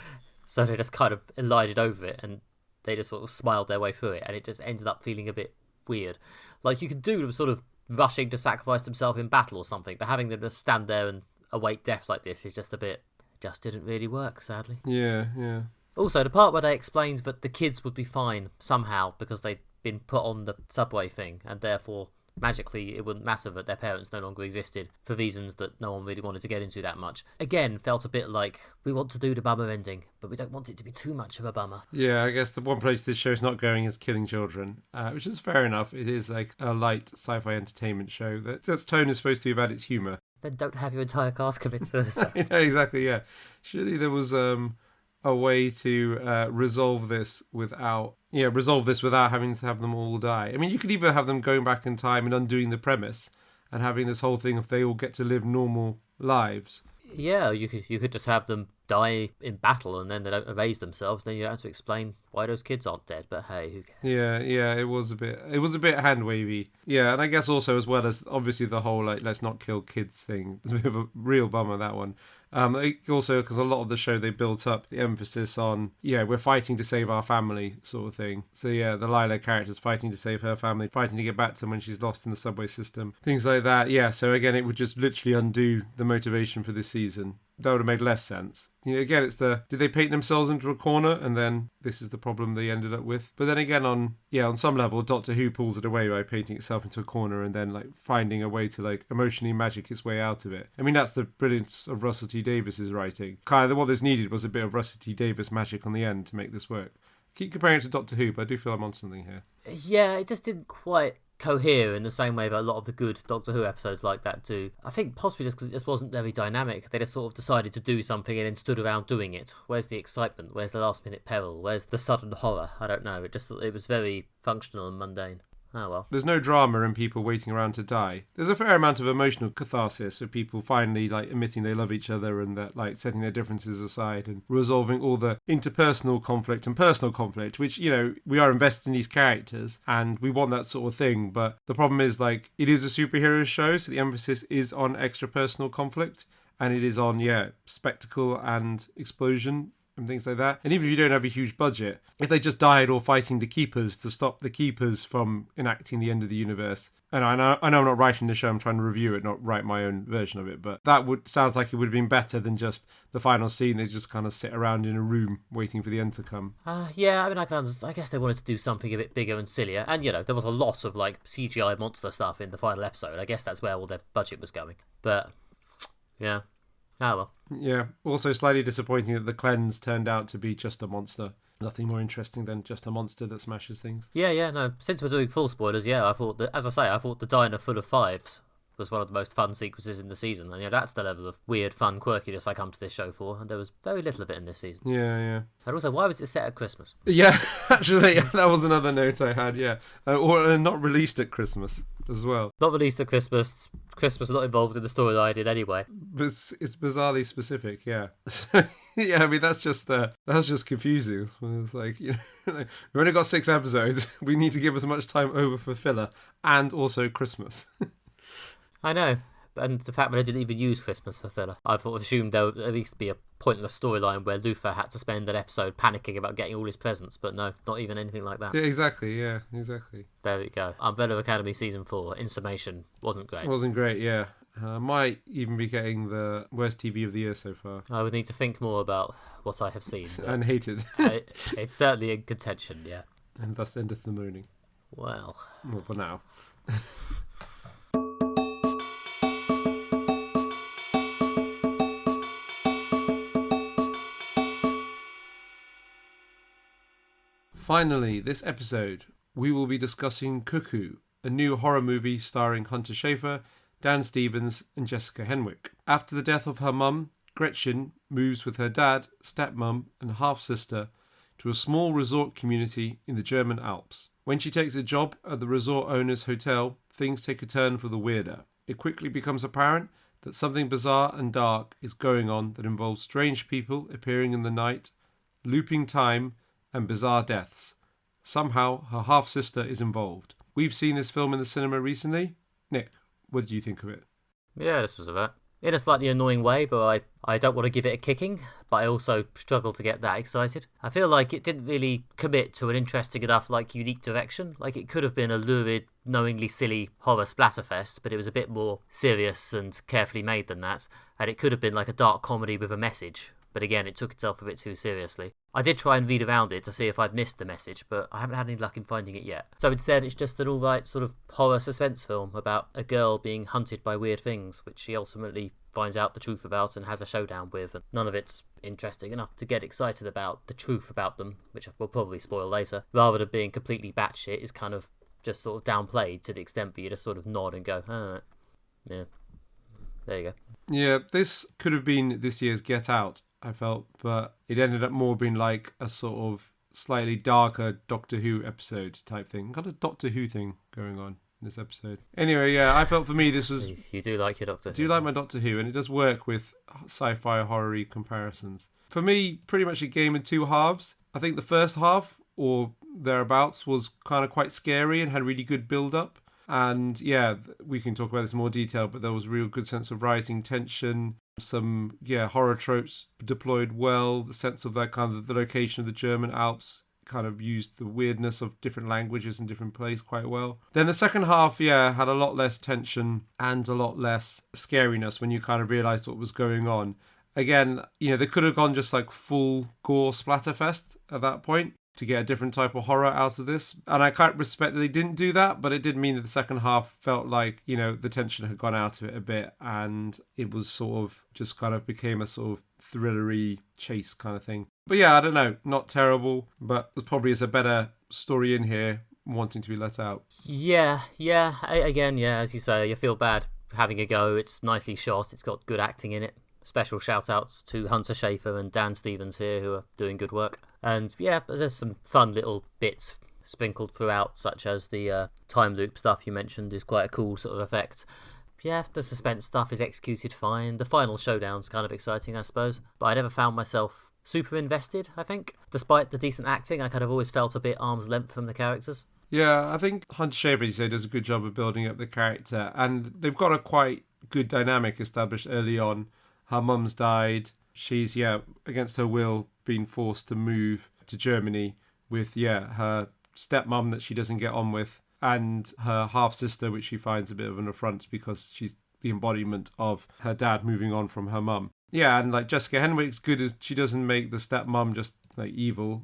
So they just kind of elided over it, and they just sort of smiled their way through it, and it just ended up feeling a bit weird. Like, you could do them sort of rushing to sacrifice themselves in battle or something, but having them just stand there and await death like this is just a bit... just didn't really work, sadly. Yeah, yeah. Also, the part where they explained that the kids would be fine somehow because they'd been put on the subway thing, and therefore magically it wouldn't matter that their parents no longer existed for reasons that no one really wanted to get into that much. Again, felt a bit like, we want to do the bummer ending, but we don't want it to be too much of a bummer. Yeah, I guess the one place this show's not going is killing children, which is fair enough. It is like a light sci-fi entertainment show that its tone is supposed to be about its humour. Then don't have your entire cast commit suicide. Yeah, exactly, yeah. Surely there was a way to resolve this without having to have them all die. I mean, you could either have them going back in time and undoing the premise and having this whole thing if they all get to live normal lives. Yeah, you could just have them die in battle and then they don't erase themselves. Then you don't have to explain why those kids aren't dead. But hey, who cares? Yeah, it was a bit hand wavy. Yeah, and I guess also as well as obviously the whole like let's not kill kids thing. It's a bit of a real bummer, that one. Also because a lot of the show they built up the emphasis on we're fighting to save our family sort of thing. So yeah, the Lila character's fighting to save her family, fighting to get back to them when she's lost in the subway system, things like that. Yeah, so again it would just literally undo the motivation for this season. That would have made less sense. Again, it's did they paint themselves into a corner and then this is the problem they ended up with? But then again, on some level, Doctor Who pulls it away by painting itself into a corner and then like finding a way to like emotionally magic its way out of it. I mean, that's the brilliance of Russell T Davis's writing. Kind of what this needed was a bit of Russell T Davis magic on the end to make this work. Keep comparing it to Doctor Who, but I do feel I'm on something here. Yeah, it just didn't quite cohere in the same way that a lot of the good Doctor Who episodes like that do. I think possibly just because it just wasn't very dynamic. They just sort of decided to do something and then stood around doing it. Where's the excitement? Where's the last minute peril? Where's the sudden horror? I don't know. It was very functional and mundane. Oh well. There's no drama in people waiting around to die. There's a fair amount of emotional catharsis of people finally like admitting they love each other and that like setting their differences aside and resolving all the interpersonal conflict and personal conflict, which, we are invested in these characters and we want that sort of thing. But the problem is like it is a superhero show, so the emphasis is on extra personal conflict and it is on, spectacle and explosion and things like that. And even if you don't have a huge budget, if they just died all fighting the Keepers to stop the Keepers from enacting the end of the universe, and I know I'm not writing the show, I'm trying to review it, not write my own version of it, but that sounds like it would have been better than just the final scene. They just kind of sit around in a room waiting for the end to come. Yeah, I mean, I can understand. I guess they wanted to do something a bit bigger and sillier, and there was a lot of like CGI monster stuff in the final episode. I guess that's where all their budget was going. But yeah. Oh well. Yeah, also slightly disappointing that the cleanse turned out to be just a monster. Nothing more interesting than just a monster that smashes things. Yeah, no. Since we're doing full spoilers, I thought that, as I say, I thought the diner full of fives was one of the most fun sequences in the season. And that's the level of weird, fun, quirkiness I come to this show for, and there was very little of it in this season. Yeah. And also, why was it set at Christmas? Yeah, actually, that was another note I had, yeah. Or not released at Christmas as well. Not released at Christmas. Christmas not involved in the storyline in any way. But it's bizarrely specific, yeah. Yeah, I mean, that's just confusing. It's like, we've only got 6 episodes. We need to give as much time over for filler and also Christmas. I know, and the fact that I didn't even use Christmas for filler. I assumed there would at least be a pointless storyline where Luther had to spend an episode panicking about getting all his presents, but no, not even anything like that. Yeah, exactly. There we go. Umbrella Academy Season 4, in summation, wasn't great. Wasn't great, yeah. Might even be getting the worst TV of the year so far. I would need to think more about what I have seen. And hated. It's certainly in contention, yeah. And thus endeth the moaning. Well, for now. Finally, this episode, we will be discussing Cuckoo, a new horror movie starring Hunter Schafer, Dan Stevens and Jessica Henwick. After the death of her mum, Gretchen moves with her dad, stepmum and half-sister to a small resort community in the German Alps. When she takes a job at the resort owner's hotel, things take a turn for the weirder. It quickly becomes apparent that something bizarre and dark is going on that involves strange people appearing in the night, looping time, and bizarre deaths. Somehow, her half-sister is involved. We've seen this film in the cinema recently. Nick, what do you think of it? Yeah, this was about in a slightly annoying way, but I don't want to give it a kicking, but I also struggle to get that excited. I feel like it didn't really commit to an interesting enough, unique direction. Like, it could have been a lurid, knowingly silly horror splatterfest, but it was a bit more serious and carefully made than that, and it could have been like a dark comedy with a message. But again, it took itself a bit too seriously. I did try and read around it to see if I'd missed the message, but I haven't had any luck in finding it yet. So instead, it's just an alright sort of horror suspense film about a girl being hunted by weird things, which she ultimately finds out the truth about and has a showdown with. And none of it's interesting enough to get excited about the truth about them, which we'll probably spoil later. Rather than being completely batshit, is kind of just sort of downplayed to the extent that you just sort of nod and go, yeah, there you go. Yeah, this could have been this year's Get Out, I felt, but it ended up more being like a sort of slightly darker Doctor Who episode type thing. Got a Doctor Who thing going on in this episode. Anyway, yeah, I felt for me this was... You do like your Doctor Who. I do like my Doctor Who, and it does work with sci-fi horror-y comparisons. For me, pretty much a game in two halves. I think the first half, or thereabouts, was kind of quite scary and had really good build-up. And yeah, we can talk about this in more detail, but there was a real good sense of rising tension, some horror tropes deployed well, the sense of that kind of the location of the German Alps kind of used the weirdness of different languages in different places quite well. Then the second half, had a lot less tension and a lot less scariness when you kind of realised what was going on. Again, they could have gone just like full gore splatterfest at that point to get a different type of horror out of this. And I can't respect that they didn't do that, but it did mean that the second half felt like, the tension had gone out of it a bit, and it was sort of just kind of became a sort of thrillery chase kind of thing. But yeah, I don't know, not terrible, but there probably is a better story in here wanting to be let out. Yeah, again, as you say, you feel bad having a go. It's nicely shot, it's got good acting in it. Special shout-outs to Hunter Schafer and Dan Stevens here, who are doing good work. And yeah, there's some fun little bits sprinkled throughout, such as the time loop stuff you mentioned is quite a cool sort of effect. Yeah, the suspense stuff is executed fine. The final showdown's kind of exciting, I suppose. But I never found myself super invested, I think. Despite the decent acting, I kind of always felt a bit arm's length from the characters. Yeah, I think Hunter Schafer, you say, does a good job of building up the character. And they've got a quite good dynamic established early on. Her mum's died. She's, against her will, been forced to move to Germany with, her stepmom that she doesn't get on with, and her half-sister, which she finds a bit of an affront because she's the embodiment of her dad moving on from her mum. Yeah, and like Jessica Henwick's good as she doesn't make the stepmom just like evil.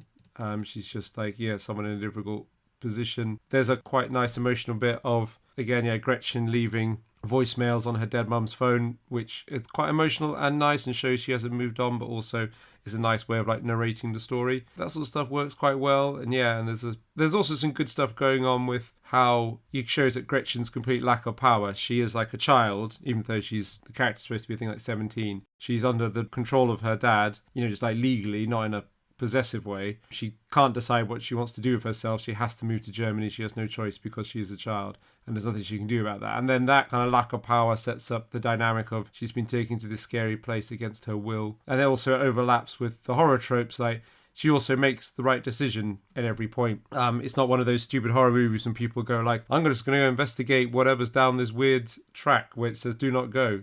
She's just like, someone in a difficult position. There's a quite nice emotional bit of, again, Gretchen leaving voicemails on her dead mum's phone, which is quite emotional and nice and shows she hasn't moved on, but also is a nice way of like narrating the story. That sort of stuff works quite well. And and there's also some good stuff going on with how it shows that Gretchen's complete lack of power. She is like a child, even though the character's supposed to be, I think, like 17. She's under the control of her dad, just like legally, not in a possessive way. She can't decide what she wants to do with herself. She has to move to Germany. She has no choice because she is a child, and there's nothing she can do about that. And then that kind of lack of power sets up the dynamic of she's been taken to this scary place against her will. And it also overlaps with the horror tropes, like she also makes the right decision at every point. It's not one of those stupid horror movies when people go like, I'm just going to go investigate whatever's down this weird track where it says do not go.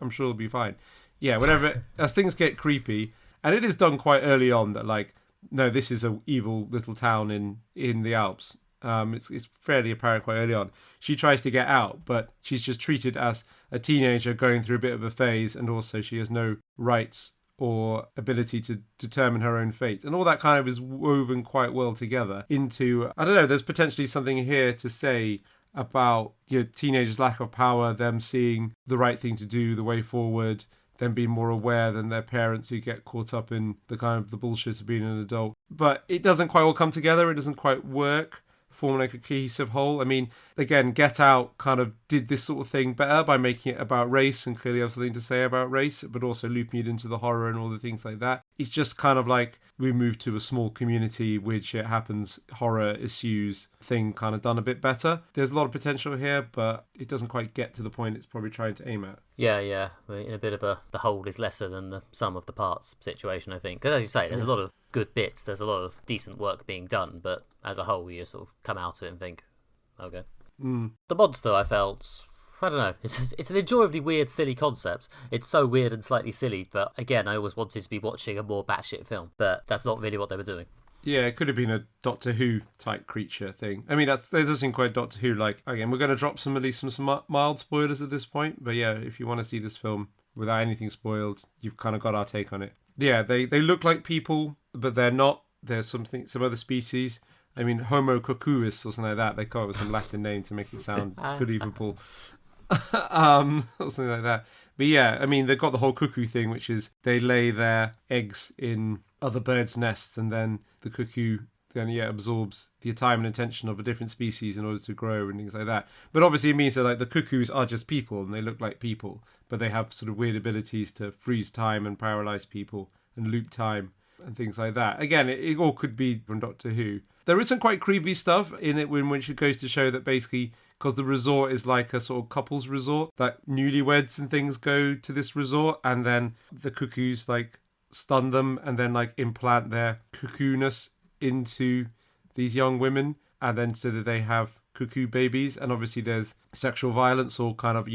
I'm sure it'll be fine. Yeah, whatever. As things get creepy, and it is done quite early on that, like, no, this is a evil little town in the Alps. It's fairly apparent quite early on. She tries to get out, but she's just treated as a teenager going through a bit of a phase, and also she has no rights or ability to determine her own fate. And all that kind of is woven quite well together into, I don't know, there's potentially something here to say about teenagers' lack of power, them seeing the right thing to do, the way forward, them being more aware than their parents who get caught up in the kind of the bullshit of being an adult. But it doesn't quite all come together. It doesn't quite work, form like a cohesive whole. I mean, again, Get Out kind of did this sort of thing better by making it about race and clearly have something to say about race, but also looping it into the horror and all the things like that. It's just kind of like we moved to a small community, weird shit happens, horror issues thing kind of done a bit better. There's a lot of potential here, but it doesn't quite get to the point it's probably trying to aim at. Yeah. We're in a bit of the whole is lesser than the sum of the parts situation, I think. Because as you say, there's a lot of good bits. There's a lot of decent work being done, but as a whole, you sort of come out of it and think, okay. The monster, I felt, I don't know, it's an enjoyably weird, silly concept. It's so weird and slightly silly, but again, I always wanted to be watching a more batshit film, but that's not really what they were doing. Yeah, it could have been a Doctor Who type creature thing. I mean, that does seem quite Doctor Who. Like, again, we're going to drop at least some mild spoilers at this point. But yeah, if you want to see this film without anything spoiled, you've kind of got our take on it. Yeah, they look like people, but they're not. There's some other species. I mean, Homo cocuus or something like that. They call it with some Latin name to make it sound believable. Something like that. But yeah, I mean, they've got the whole cuckoo thing, which is they lay their eggs in other birds' nests, and then the cuckoo then absorbs the time and attention of a different species in order to grow and things like that. But obviously it means that like the cuckoos are just people and they look like people, but they have sort of weird abilities to freeze time and paralyze people and loop time and things like that. Again, it all could be from Doctor Who. There is some quite creepy stuff in it which it goes to show that basically, because the resort is like a sort of couples resort, that newlyweds and things go to this resort, and then the cuckoos like stun them and then like implant their cuckoo-ness into these young women, and then so that they have cuckoo babies. And obviously there's sexual violence or kind of,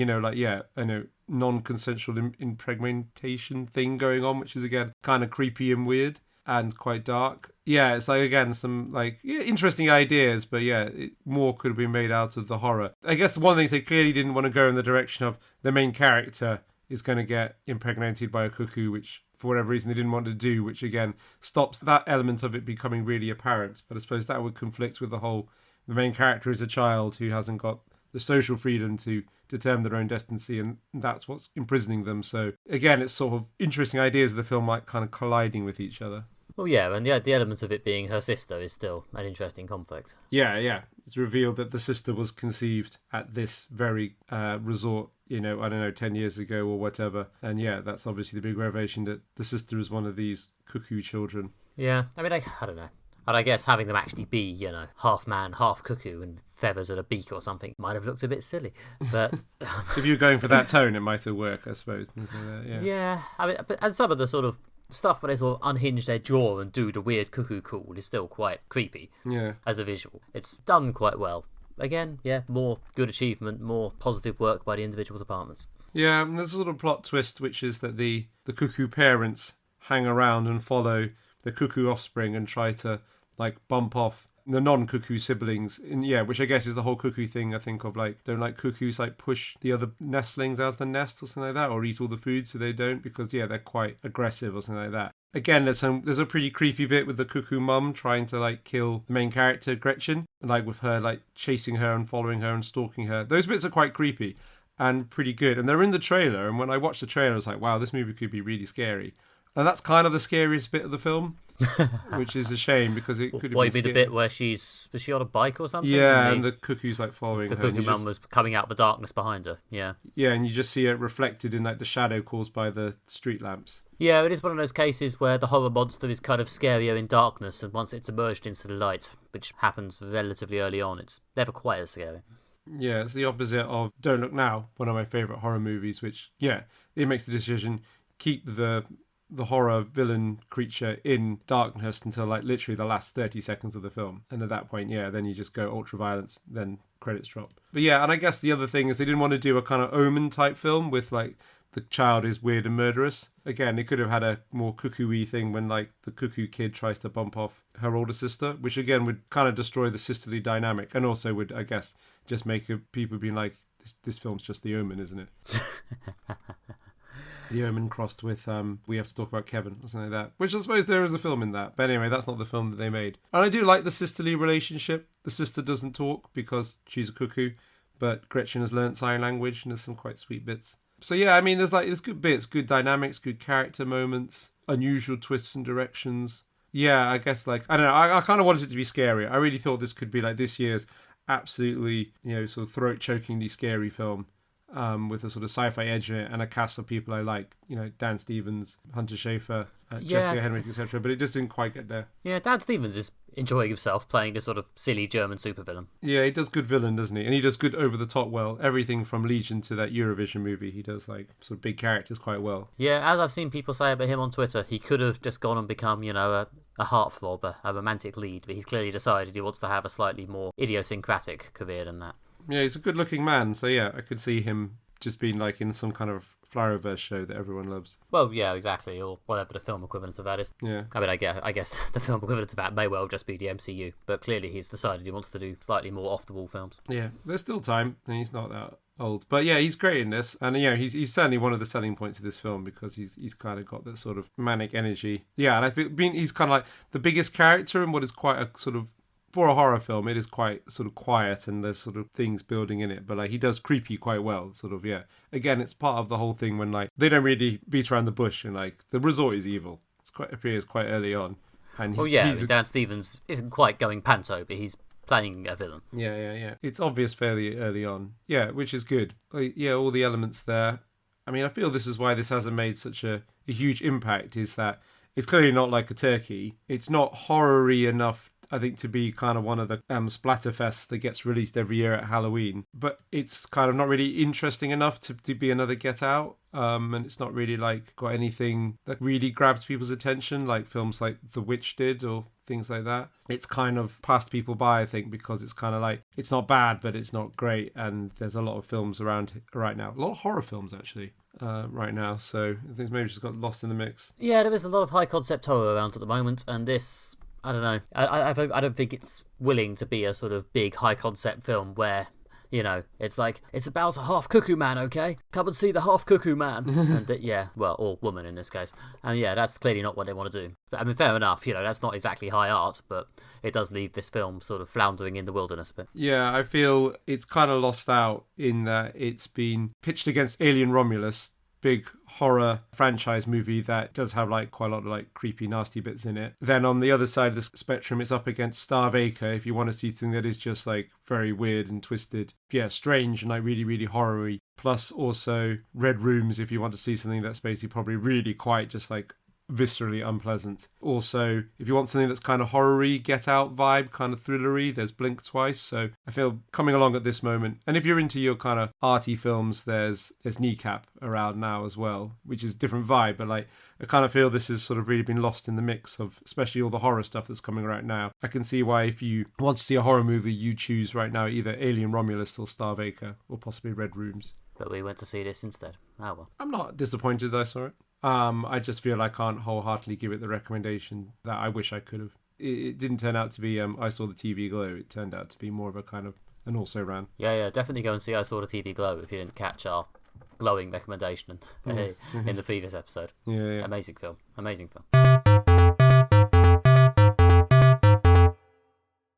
non-consensual impregnation thing going on, which is again kind of creepy and weird and quite dark. Yeah, it's like, again, some like interesting ideas, but yeah, more could have been made out of the horror. I guess one of the things they clearly didn't want to go in the direction of the main character is going to get impregnated by a cuckoo, which for whatever reason they didn't want to do, which again stops that element of it becoming really apparent. But I suppose that would conflict with the main character is a child who hasn't got the social freedom to determine their own destiny, and that's what's imprisoning them. So again, it's sort of interesting ideas of the film like kind of colliding with each other. Well, yeah, and the element of it being her sister is still an interesting conflict. Yeah. It's revealed that the sister was conceived at this very resort, 10 years ago or whatever. And yeah, that's obviously the big revelation that the sister is one of these cuckoo children. Yeah, I mean, I don't know. And I guess having them actually be, half man, half cuckoo and feathers and a beak or something might have looked a bit silly. But if you were going for that tone, it might have worked, I suppose. Yeah, I mean, and some of the sort of stuff where they sort of unhinge their jaw and do the weird cuckoo call is still quite creepy. Yeah. As a visual. It's done quite well. Again, yeah, more good achievement, more positive work by the individual departments. Yeah, and there's a little plot twist, which is that the cuckoo parents hang around and follow the cuckoo offspring and try to like bump off the non-cuckoo siblings, which I guess is the whole cuckoo thing. I think of like, don't like cuckoos like push the other nestlings out of the nest or something like that, or eat all the food so they don't, because they're quite aggressive or something like that. Again, there's a pretty creepy bit with the cuckoo mum trying to like kill the main character Gretchen, and like with her like chasing her and following her and stalking her. Those bits are quite creepy and pretty good, and they're in the trailer. And when I watched the trailer, I was like, wow, this movie could be really scary. And that's kind of the scariest bit of the film, which is a shame because it could have been What, you mean the bit where was she on a bike or something? Yeah, and the cuckoo's like following her. The cuckoo mum was coming out of the darkness behind her, yeah. Yeah, and you just see it reflected in like the shadow caused by the street lamps. Yeah, it is one of those cases where the horror monster is kind of scarier in darkness, and once it's emerged into the light, which happens relatively early on, it's never quite as scary. Yeah, it's the opposite of Don't Look Now, one of my favourite horror movies, which, it makes the decision, keep the horror villain creature in darkness until like literally the last 30 seconds of the film. And at that point, then you just go ultra violence, then credits drop. But yeah, and I guess the other thing is they didn't want to do a kind of Omen type film with like the child is weird and murderous. Again, they could have had a more cuckoo-y thing when like the cuckoo kid tries to bump off her older sister, which again would kind of destroy the sisterly dynamic, and also would, I guess, just make people being like, this film's just The Omen, isn't it? The Omen crossed with We Have to Talk About Kevin or something like that, which I suppose there is a film in that, but anyway, that's not the film that they made. And I do like the sisterly relationship. The sister doesn't talk because she's a cuckoo, but Gretchen has learnt sign language, and there's some quite sweet bits. So yeah, I mean, there's good bits, good dynamics, good character moments, unusual twists and directions. Yeah, I guess I don't know, I kind of wanted it to be scary. I really thought this could be like this year's absolutely, sort of throat-chokingly scary film. with a sort of sci-fi edge in it and a cast of people I like, Dan Stevens, Hunter Schafer, Jessica Henwick, etc. But it just didn't quite get there. Yeah, Dan Stevens is enjoying himself playing this sort of silly German supervillain. Yeah, he does good villain, doesn't he? And he does good over the top well. Everything from Legion to that Eurovision movie, he does like sort of big characters quite well. Yeah, as I've seen people say about him on Twitter, he could have just gone and become, a heartthrob, a romantic lead, but he's clearly decided he wants to have a slightly more idiosyncratic career than that. Yeah, he's a good-looking man, so yeah, I could see him just being like in some kind of Flowerverse show that everyone loves. Well, yeah, exactly, or whatever the film equivalent of that is. Yeah. I mean, I guess the film equivalent of that may well just be the MCU, but clearly he's decided he wants to do slightly more off-the-wall films. Yeah, there's still time, and he's not that old. But yeah, he's great in this, and he's certainly one of the selling points of this film because he's kind of got that sort of manic energy. Yeah, and I think he's kind of like the biggest character in what is quite a sort of, for a horror film, it is quite sort of quiet and there's sort of things building in it, but like he does creep you quite well, sort of. Yeah, again, it's part of the whole thing when like they don't really beat around the bush and like the resort is evil. Appears quite early on. And Dan Stevens isn't quite going panto, but he's playing a villain. Yeah. It's obvious fairly early on. Yeah, which is good. Yeah, all the elements there. I mean, I feel this is why this hasn't made such a huge impact, is that it's clearly not like a turkey. It's not horror-y enough, I think, to be kind of one of the splatterfests that gets released every year at Halloween. But it's kind of not really interesting enough to be another Get Out. And it's not really like got anything that really grabs people's attention like films like The Witch did or things like that. It's kind of passed people by, I think, because it's kind of like, it's not bad, but it's not great. And there's a lot of films around right now. A lot of horror films, actually. Right now, so I think maybe just got lost in the mix. Yeah, there is a lot of high concept horror around at the moment, and this, I don't know, I don't think it's willing to be a sort of big high concept film where, it's like, it's about a half cuckoo man, okay? Come and see the half cuckoo man. And or woman in this case. And yeah, that's clearly not what they want to do. I mean, fair enough, that's not exactly high art, but it does leave this film sort of floundering in the wilderness a bit. Yeah, I feel it's kind of lost out in that it's been pitched against Alien Romulus, big horror franchise movie that does have like quite a lot of like creepy, nasty bits in it. Then on the other side of the spectrum, it's up against Starvacre if you want to see something that is just like very weird and twisted. Yeah, strange and like really, really horror-y. Plus also Red Rooms if you want to see something that's basically probably really quite just like viscerally unpleasant. Also, if you want something that's kind of horror-y, Get Out vibe, kind of thriller-y, there's Blink Twice. So I feel coming along at this moment. And if you're into your kind of arty films, there's Kneecap around now as well, which is a different vibe. But like, I kind of feel this has sort of really been lost in the mix of especially all the horror stuff that's coming right now. I can see why if you want to see a horror movie, you choose right now either Alien Romulus or Starvacre or possibly Red Rooms. But we went to see this instead. Oh well. I'm not disappointed that I saw it. I just feel I can't wholeheartedly give it the recommendation that I wish I could have. It didn't turn out to be I Saw the TV Glow. It turned out to be more of a kind of an also ran. Yeah, definitely go and see I Saw the TV Glow if you didn't catch our glowing recommendation in the previous episode. Yeah. Amazing film.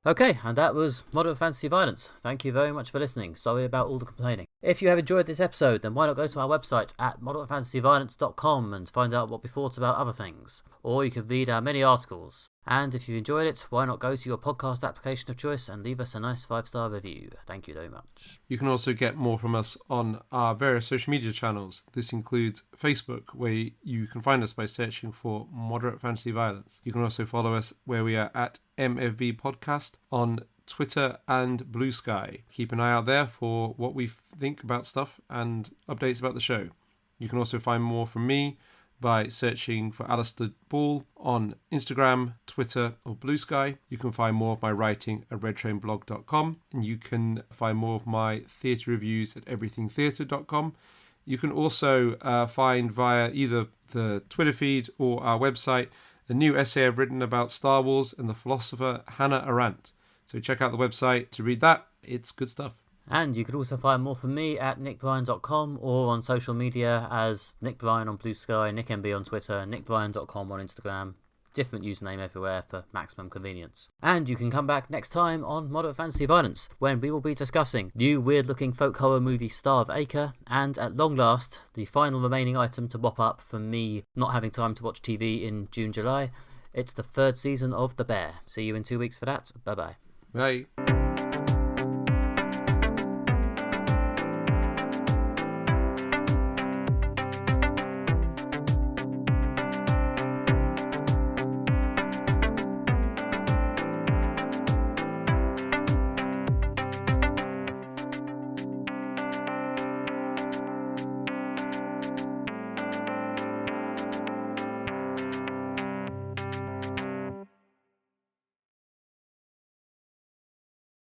Okay, and that was Moderate Fantasy Violence. Thank you very much for listening. Sorry about all the complaining. If you have enjoyed this episode, then why not go to our website at moderatefantasyviolence.com and find out what we thought about other things. Or you can read our many articles. And if you enjoyed it, why not go to your podcast application of choice and leave us a nice 5-star review. Thank you very much. You can also get more from us on our various social media channels. This includes Facebook, where you can find us by searching for Moderate Fantasy Violence. You can also follow us where we are at MFV Podcast on Twitter and Blue Sky. Keep an eye out there for what we think about stuff and updates about the show. You can also find more from me by searching for Alistair Ball on Instagram, Twitter or Blue Sky. You can find more of my writing at redtrainblog.com, and you can find more of my theatre reviews at everythingtheatre.com. You can also find via either the Twitter feed or our website a new essay I've written about Star Wars and the philosopher Hannah Arendt. So check out the website to read that. It's good stuff. And you can also find more from me at nickbryan.com or on social media as Nick Bryan on Blue Sky, NickMB on Twitter, nickbryan.com on Instagram. Different username everywhere for maximum convenience. And you can come back next time on Moderate Fantasy Violence, when we will be discussing new weird-looking folk horror movie Starvacre, and at long last, the final remaining item to mop up from me not having time to watch TV in June, July. It's the 3rd season of The Bear. See you in 2 weeks for that. Bye-bye. Bye.